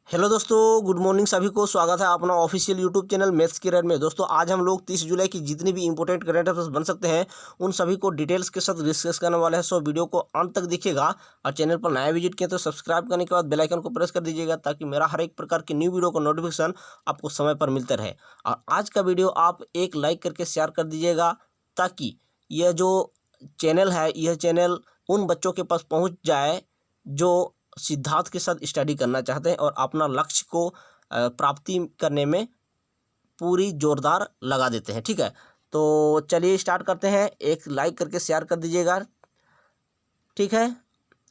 Hello दोस्तों, good morning. सभी को स्वागत है अपना official YouTube channel maths career में। दोस्तों आज हम लोग 30 जुलाई की जितनी भी इंपॉर्टेंट करंट अफेयर्स बन सकते हैं उन सभी को डिटेल्स के साथ डिस्कस करने वाले हैं। सो वीडियो को अंत तक देखिएगा और चैनल पर नया विजिट किया तो सब्सक्राइब करने के बाद बेल आइकन को प्रेस कर दीजिएगा ताकि मेरा हर एक प्रकार की न्यू वीडियो का नोटिफिकेशन आपको समय पर मिलता रहे। और आज का वीडियो आप एक लाइक करके शेयर कर दीजिएगा ताकि यह जो चैनल है यह चैनल उन बच्चों के पास पहुँच जाए जो सिद्धांत के साथ स्टडी करना चाहते हैं और अपना लक्ष्य को प्राप्ति करने में पूरी जोरदार लगा देते हैं। ठीक है, तो चलिए स्टार्ट करते हैं। एक लाइक करके शेयर कर दीजिएगा। ठीक है,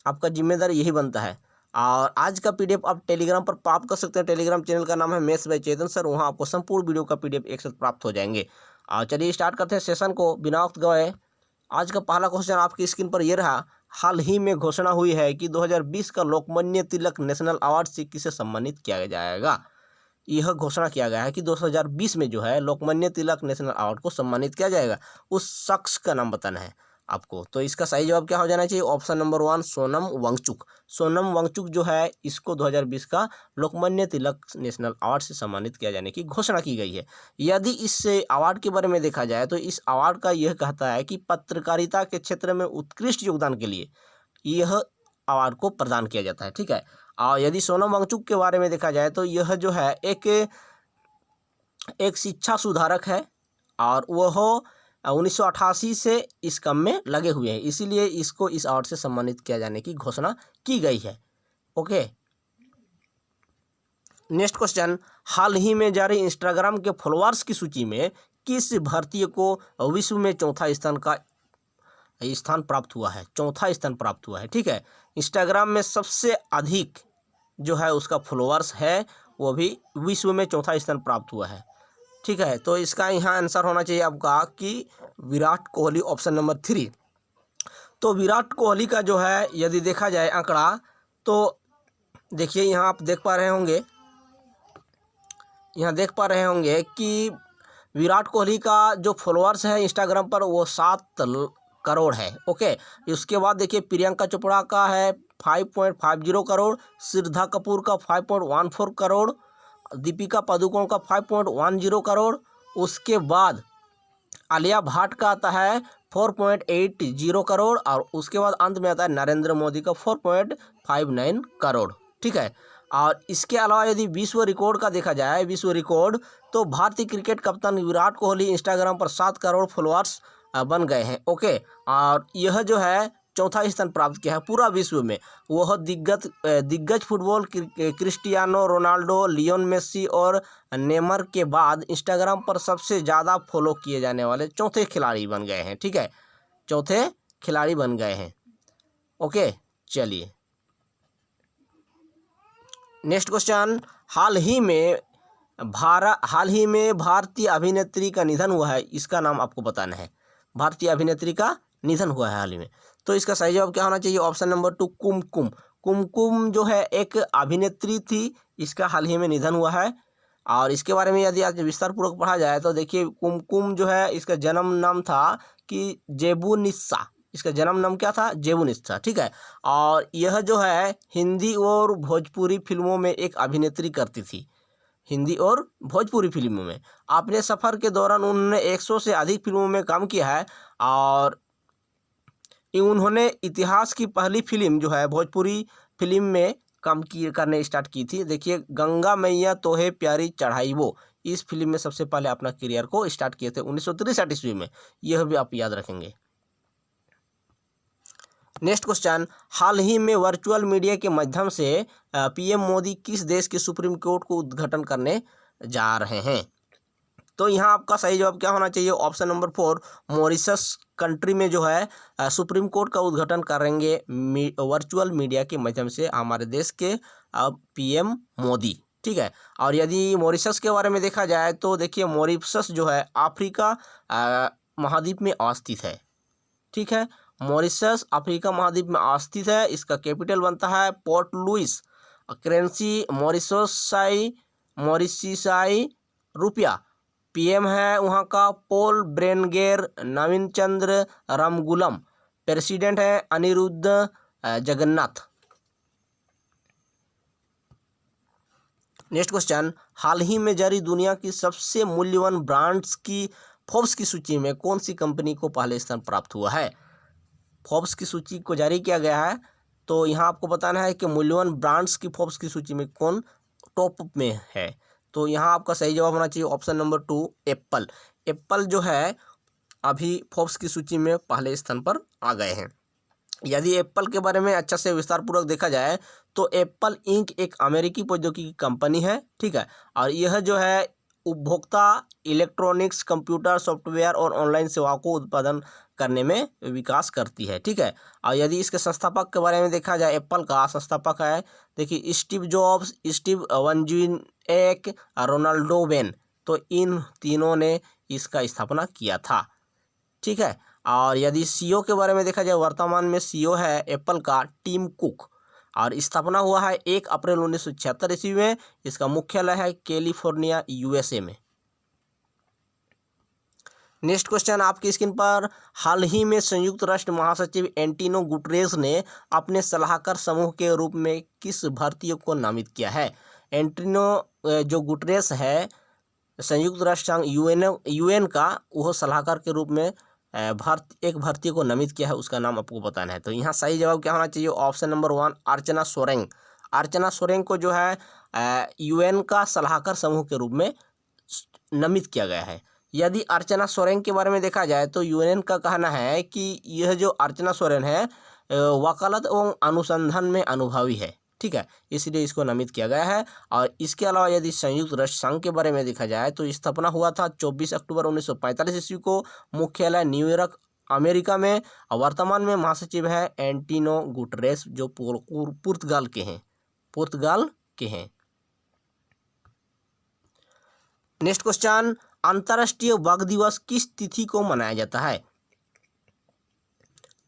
आपका जिम्मेदारी यही बनता है। और आज का पीडीएफ आप टेलीग्राम पर प्राप्त कर सकते हैं। टेलीग्राम चैनल का नाम है मैथ्स बाय चेतन सर। वहाँ आपको संपूर्ण वीडियो का पीडीएफ एक साथ प्राप्त हो जाएंगे। और चलिए स्टार्ट करते हैं सेशन को बिना वक्त गवाए। आज का पहला क्वेश्चन आपकी स्क्रीन पर यह रहा। हाल ही में घोषणा हुई है कि 2020 का लोकमान्य तिलक नेशनल अवार्ड से किसे सम्मानित किया जाएगा। यह घोषणा किया गया है कि 2020 में जो है लोकमान्य तिलक नेशनल अवार्ड को सम्मानित किया जाएगा। उस शख्स का नाम बताना है आपको। तो इसका सही जवाब क्या हो जाना चाहिए? Option number 1 Sonam Wangchuk. सोनम वांगचुक जो है इसको 2020 का लोकमान्य तिलक नेशनल अवार्ड से सम्मानित किया जाने की घोषणा की गई है। यदि इस अवार्ड के बारे में देखा जाए तो इस अवार्ड का यह कहता है कि पत्रकारिता के क्षेत्र में उत्कृष्ट योगदान के लिए यह अवार्ड को प्रदान किया जाता है। ठीक है, और यदि सोनम वांगचुक के बारे में देखा जाए तो यह जो है एक शिक्षा सुधारक है और वह 1988 से इस काम में लगे हुए हैं, इसीलिए इसको इस अवार्ड से सम्मानित किया जाने की घोषणा की गई है। Okay, next question. हाल ही में जारी इंस्टाग्राम के फॉलोअर्स की सूची में किस भारतीय को विश्व में चौथा स्थान प्राप्त हुआ है? चौथा स्थान प्राप्त हुआ है। ठीक है, इंस्टाग्राम में सबसे अधिक जो है उसका फॉलोअर्स है वो भी विश्व में चौथा स्थान प्राप्त हुआ है। ठीक है, तो इसका यहाँ आंसर होना चाहिए आपका कि विराट कोहली, ऑप्शन नंबर 3। तो विराट कोहली का जो है यदि देखा जाए आंकड़ा तो देखिए यहाँ आप देख पा रहे होंगे कि विराट कोहली का जो फॉलोअर्स है इंस्टाग्राम पर वो 7 करोड़ है। ओके, उसके बाद देखिए प्रियंका चोपड़ा का है 5.50 करोड़, श्रद्धा कपूर का 5.14 करोड़, दीपिका पादुकोण का 5.10 करोड़, उसके बाद आलिया भट्ट का आता है 4.80 करोड़ और उसके बाद अंत में आता है नरेंद्र मोदी का 4.59 करोड़। ठीक है, और इसके अलावा यदि विश्व रिकॉर्ड का देखा जाए, विश्व रिकॉर्ड, तो भारतीय क्रिकेट कप्तान विराट कोहली इंस्टाग्राम पर 7 करोड़ फॉलोअर्स बन गए हैं। ओके, और यह जो है चौथा स्थान प्राप्त किया है पूरा विश्व में। वह दिग्गज football Cristiano Ronaldo, Lionel Messi और नेमर के बाद इंस्टाग्राम पर सबसे ज़्यादा फॉलो किए जाने वाले चौथे खिलाड़ी बन गए हैं। ठीक है, चौथे खिलाड़ी बन गए हैं। ओके, चलिए नेक्स्ट क्वेश्चन। हाल ही में भारतीय अभिनेत्री का निधन हुआ है, इसका नाम आपको बताना है। भारतीय अभिनेत्री का निधन हुआ है हाल ही में, तो इसका सही जवाब क्या होना चाहिए? ऑप्शन नंबर 2 कुमकुम। कुमकुम जो है एक अभिनेत्री थी, इसका हाल ही में निधन हुआ है। और इसके बारे में यदि आज विस्तार पूर्वक पढ़ा जाए तो देखिए कुमकुम जो है इसका जन्म नाम था कि जेबुनिस्सा। इसका जन्म नाम क्या था? जेबुनिस्सा। ठीक है, और यह जो है हिंदी और भोजपुरी फिल्मों में एक अभिनेत्री करती थी। हिंदी और भोजपुरी फिल्मों में अपने सफ़र के दौरान उन्होंने 100 से अधिक फिल्मों में काम किया है और उन्होंने इतिहास की पहली फिल्म जो है भोजपुरी फिल्म में काम करने स्टार्ट की थी। देखिए गंगा मैया तोहे प्यारी चढ़ाई वो, इस फिल्म में सबसे पहले अपना करियर को स्टार्ट किए थे 1963 ईस्वी में। यह भी आप याद रखेंगे। Next question. हाल ही में वर्चुअल मीडिया के माध्यम से पीएम मोदी किस देश के सुप्रीम कोर्ट को उद्घाटन करने जा रहे हैं? तो यहाँ आपका सही जवाब क्या होना चाहिए? ऑप्शन नंबर 4 मॉरिशस कंट्री में जो है सुप्रीम कोर्ट का उद्घाटन करेंगे वर्चुअल मीडिया के माध्यम से हमारे देश के पीएम मोदी। ठीक है, और यदि मॉरिशस के बारे में देखा जाए तो देखिए मॉरिशस जो है अफ्रीका महाद्वीप में अवस्थित है। ठीक है, मॉरिशस अफ्रीका महाद्वीप में अवस्थित है। इसका कैपिटल बनता है पोर्ट लुइस। करेंसी मॉरिशियाई रुपया। पीएम है वहाँ का पॉल ब्रेनगेर नवीन चंद्र रामगुलम। प्रेसिडेंट है अनिरुद्ध जगन्नाथ। नेक्स्ट क्वेश्चन, हाल ही में जारी दुनिया की सबसे मूल्यवान ब्रांड्स की फोर्ब्स की सूची में कौन सी कंपनी को पहले स्थान प्राप्त हुआ है? फोर्ब्स की सूची को जारी किया गया है, तो यहाँ आपको बताना है कि मूल्यवान ब्रांड्स की फोर्ब्स की सूची में कौन टॉप में है। तो यहाँ आपका सही जवाब होना चाहिए ऑप्शन नंबर 2 एप्पल। एप्पल जो है अभी फोर्ब्स की सूची में पहले स्थान पर आ गए हैं। यदि एप्पल के बारे में अच्छा से विस्तार पूर्वक देखा जाए तो एप्पल इंक एक अमेरिकी प्रौद्योगिकी कंपनी है, ठीक है, और यह जो है उपभोक्ता इलेक्ट्रॉनिक्स, कंप्यूटर, सॉफ्टवेयर और ऑनलाइन सेवाओं को उत्पादन करने में विकास करती है, ठीक है। और यदि इसके संस्थापक के बारे में देखा जाए, एप्पल का संस्थापक है, देखिए, Steve Jobs, Steve Wozniak, Ronald Wayne, तो इन तीनों ने इसका स्थापना किया था, ठीक है। और यदि सीईओ के बारे में देखा जाए, वर्तमान में सीईओ है एप्पल का टिम कुक, और स्थापना हुआ है 1 अप्रैल 1976 ईस्वी में। इसका मुख्यालय है कैलिफोर्निया, यूएसए में। नेक्स्ट क्वेश्चन आपकी स्क्रीन पर, हाल ही में संयुक्त राष्ट्र महासचिव एंटोनियो गुटेरेस ने अपने सलाहकार समूह के रूप में किस भारतीय को नामित किया है? एंटोनियो जो गुटेरेस है, संयुक्त राष्ट्र संघ यूएन का वह सलाहकार के रूप में एक भारतीय को नामित किया है, उसका नाम आपको बताना है। तो यहाँ सही जवाब क्या होना चाहिए? ऑप्शन नंबर 1 अर्चना सोरेंग। अर्चना सोरेंग को जो है यूएन का सलाहकार समूह के रूप में नामित किया गया है। यदि अर्चना सोरेन के बारे में देखा जाए तो यूएन का कहना है कि यह जो अर्चना सोरेन है वकालत एवं अनुसंधान में अनुभवी है, ठीक है, इसलिए इसको नामित किया गया है। और इसके अलावा यदि संयुक्त राष्ट्र संघ के बारे में देखा जाए तो स्थापना हुआ था 24 अक्टूबर 1945 ईस्वी को, मुख्यालय न्यूयॉर्क, अमेरिका में। और वर्तमान में महासचिव है एंटोनियो गुटेरेस, जो पुर्तगाल के हैं। नेक्स्ट क्वेश्चन, अंतर्राष्ट्रीय बाघ दिवस किस तिथि को मनाया जाता है?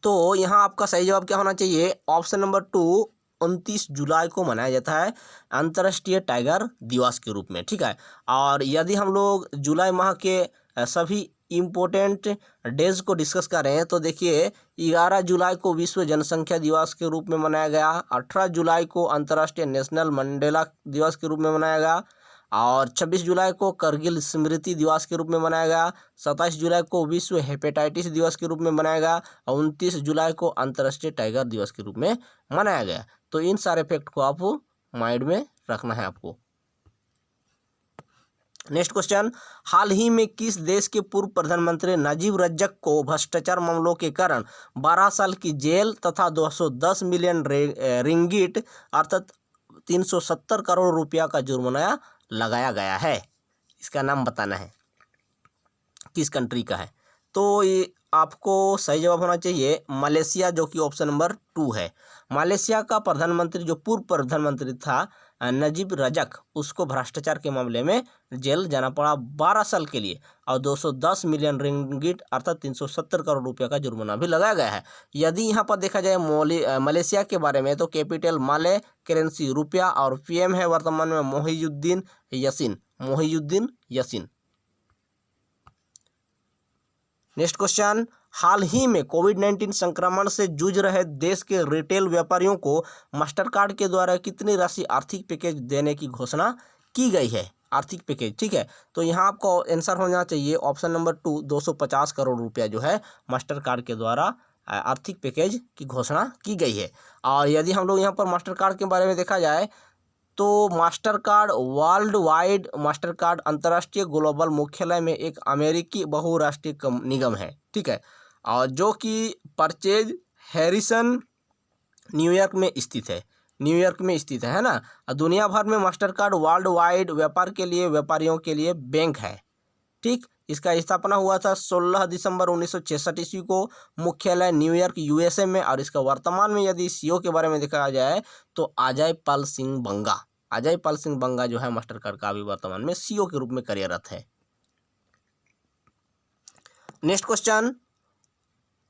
तो यहाँ आपका सही जवाब क्या होना चाहिए? ऑप्शन नंबर 2 29 जुलाई को मनाया जाता है अंतर्राष्ट्रीय टाइगर दिवस के रूप में, ठीक है। और यदि हम लोग जुलाई माह के सभी इम्पोर्टेंट डेज को डिस्कस करें तो देखिए, 11 जुलाई को विश्व जनसंख्या दिवस के रूप में मनाया गया, 18 जुलाई को अंतर्राष्ट्रीय नेशनल मंडेला दिवस के रूप में मनाया गया, और 26 जुलाई को करगिल स्मृति दिवस के रूप में मनाया गया, 27 जुलाई को विश्व हेपेटाइटिस दिवस के रूप में मनाया गया, और 29 जुलाई को अंतर्राष्ट्रीय टाइगर दिवस के रूप में मनाया गया। तो इन सारे फैक्ट को आप माइंड में रखना है आपको। नेक्स्ट क्वेश्चन, हाल ही में किस देश के पूर्व प्रधानमंत्री नजीब रजक को भ्रष्टाचार मामलों के कारण 12 साल की जेल तथा 210 मिलियन रिंगिट अर्थात 370 करोड़ रुपया का जुर्माना लगाया गया है? इसका नाम बताना है, किस कंट्री का है। तो ये आपको सही जवाब होना चाहिए मलेशिया, जो कि ऑप्शन नंबर 2 है। मलेशिया का प्रधानमंत्री, जो पूर्व प्रधानमंत्री था नजीब रजक, उसको भ्रष्टाचार के मामले में जेल जाना पड़ा 12 साल के लिए, और 210 मिलियन रिंगिट अर्थात 370 करोड़ रुपये का जुर्माना भी लगाया गया है। यदि यहाँ पर देखा जाए मलेशिया के बारे में तो कैपिटल माले, करेंसी रुपया, और पीएम है वर्तमान में मोहियुद्दीन यासीन। नेक्स्ट क्वेश्चन, हाल ही में कोविड-19 संक्रमण से जूझ रहे देश के रिटेल व्यापारियों को मास्टर कार्ड के द्वारा कितनी राशि आर्थिक पैकेज देने की घोषणा की गई है? आर्थिक पैकेज, ठीक है। तो यहाँ आपको आंसर होना चाहिए ऑप्शन नंबर 2 250 करोड़ रुपया जो है मास्टर कार्ड के द्वारा आर्थिक पैकेज की घोषणा की गई है। और यदि हम लोग यहाँ पर मास्टर कार्ड के बारे में देखा जाए तो master card world wide master card अंतर्राष्ट्रीय ग्लोबल मुख्यालय में एक अमेरिकी बहुराष्ट्रीय निगम है, ठीक है, और जो कि परचेज हैरिसन न्यूयॉर्क में स्थित है ना। दुनिया भर में मास्टर कार्ड वर्ल्ड वाइड व्यापार के लिए व्यापारियों के लिए बैंक है, ठीक। इसका स्थापना हुआ था 16 दिसंबर 1966 ईस्वी को, मुख्यालय न्यूयॉर्क, यूएसए में। और इसका वर्तमान में यदि सीईओ के बारे में देखा जाए तो अजय पाल सिंह बंगा जो है मास्टर कार्ड का अभी वर्तमान में सीईओ के रूप में कार्यरत है। नेक्स्ट क्वेश्चन,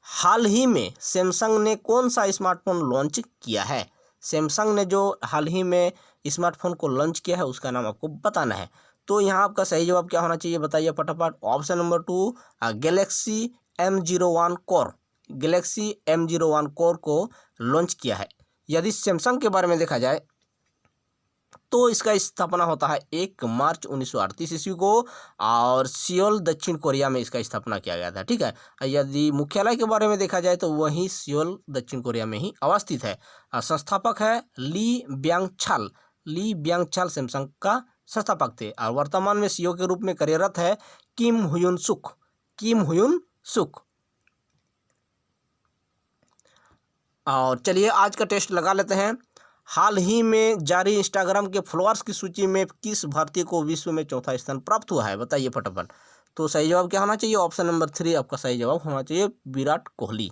हाल ही में सैमसंग ने कौन सा स्मार्टफोन लॉन्च किया है? सैमसंग ने जो हाल ही में स्मार्टफोन को लॉन्च किया है उसका नाम आपको बताना है। तो यहाँ आपका सही जवाब क्या होना चाहिए, बताइए फटाफट। Option number 2 Galaxy M01 core को लॉन्च किया है। यदि सैमसंग के बारे में देखा जाए तो इसका स्थापना होता है 1 मार्च 1938 ईस्वी को, और सियोल दक्षिण कोरिया में इसका स्थापना किया गया था। ठीक है, यदि मुख्यालय के बारे में देखा जाए तो वही सियोल दक्षिण कोरिया में ही अवस्थित है। संस्थापक है ली ब्यांग छाल। ली ब्यांग छाल सैमसंग का संस्थापक थे, और वर्तमान में सीईओ के रूप में कार्यरत है किम हुयुन सुक। किम हुयुन सुक। और चलिए आज का टेस्ट लगा लेते हैं। हाल ही में जारी इंस्टाग्राम के फॉलोअर्स की सूची में किस भारतीय को विश्व में चौथा स्थान प्राप्त हुआ है, बताइए फटाफट। तो सही जवाब क्या होना चाहिए? ऑप्शन नंबर 3 आपका सही जवाब होना चाहिए, विराट कोहली।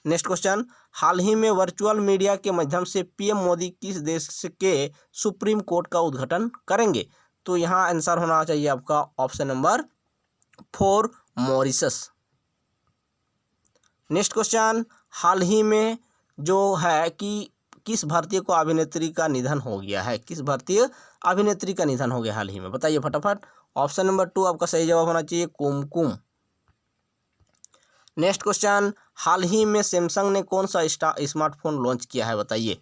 नेक्स्ट क्वेश्चन, हाल ही में वर्चुअल मीडिया के माध्यम से पीएम मोदी किस देश के सुप्रीम कोर्ट का उद्घाटन करेंगे? तो यहाँ आंसर होना चाहिए आपका option number 4, Mauritius. Next question, हाल ही में जो है कि किस भारतीय को अभिनेत्री का निधन हो गया है? किस भारतीय अभिनेत्री का निधन हो गया हाल ही में, बताइए फटाफट। ऑप्शन नंबर 2 आपका सही जवाब होना चाहिए, कुमकुम। नेक्स्ट क्वेश्चन, हाल ही में सैमसंग ने कौन सा स्मार्टफोन लॉन्च किया है, बताइए।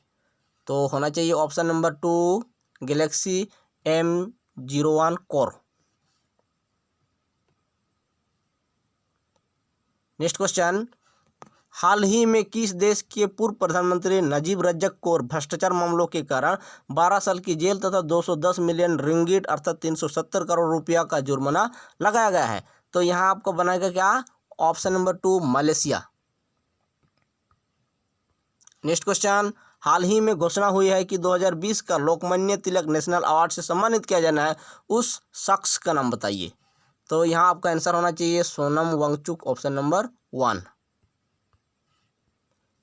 तो होना चाहिए option number 2, Galaxy M01 core. Next question, हाल ही में किस देश के पूर्व प्रधानमंत्री नजीब रजक को भ्रष्टाचार मामलों के कारण 12 साल की जेल तथा 210 मिलियन रिंगिट अर्थात 370 करोड़ रुपया का जुर्माना लगाया गया है? तो यहाँ आपको बनाएगा क्या? Option number 2, Malaysia. Next question, हाल ही में घोषणा हुई है कि 2020 का लोकमान्य तिलक नेशनल अवार्ड से सम्मानित किया जाना है, उस शख्स का नाम बताइए। तो यहाँ आपका आंसर होना चाहिए Sonam Wangchuk, option number 1।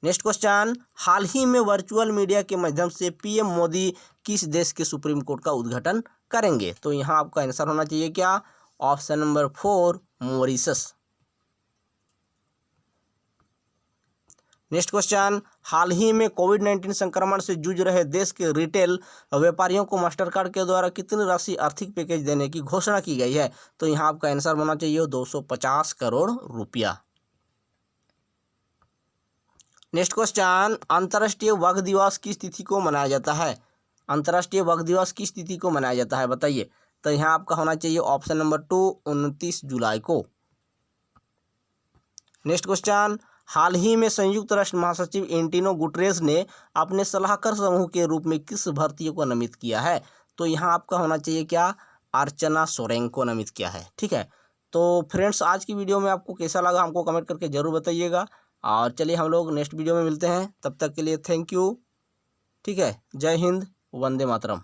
Next question, हाल ही में वर्चुअल मीडिया के माध्यम से पीएम मोदी किस देश के सुप्रीम कोर्ट का उद्घाटन करेंगे? तो यहाँ आपका आंसर होना चाहिए क्या? Option number 4, Mauritius. Next question, हाल ही में कोविड-19 संक्रमण से जूझ रहे देश के रिटेल व्यापारियों को मास्टर कार्ड के द्वारा कितनी राशि आर्थिक पैकेज देने की घोषणा की गई है? तो यहाँ आपका आंसर होना चाहिए 250 करोड़ रुपया। नेक्स्ट क्वेश्चन, अंतर्राष्ट्रीय वाघ दिवस किस तिथि को मनाया जाता है? अंतर्राष्ट्रीय वाघ दिवस किस तिथि को मनाया जाता है, बताइए। तो यहाँ आपका होना चाहिए ऑप्शन नंबर 2, 29 जुलाई को। नेक्स्ट क्वेश्चन, हाल ही में संयुक्त राष्ट्र महासचिव एंटोनियो गुटेरेस ने अपने सलाहकार समूह के रूप में किस भारतीय को नामित किया है? तो यहाँ आपका होना चाहिए क्या? अर्चना सोरेंग को नामित किया है। ठीक है, तो फ्रेंड्स आज की वीडियो में आपको कैसा लगा हमको कमेंट करके ज़रूर बताइएगा, और चलिए हम लोग नेक्स्ट वीडियो में मिलते हैं, तब तक के लिए थैंक यू। ठीक है, जय हिंद, वंदे मातरम।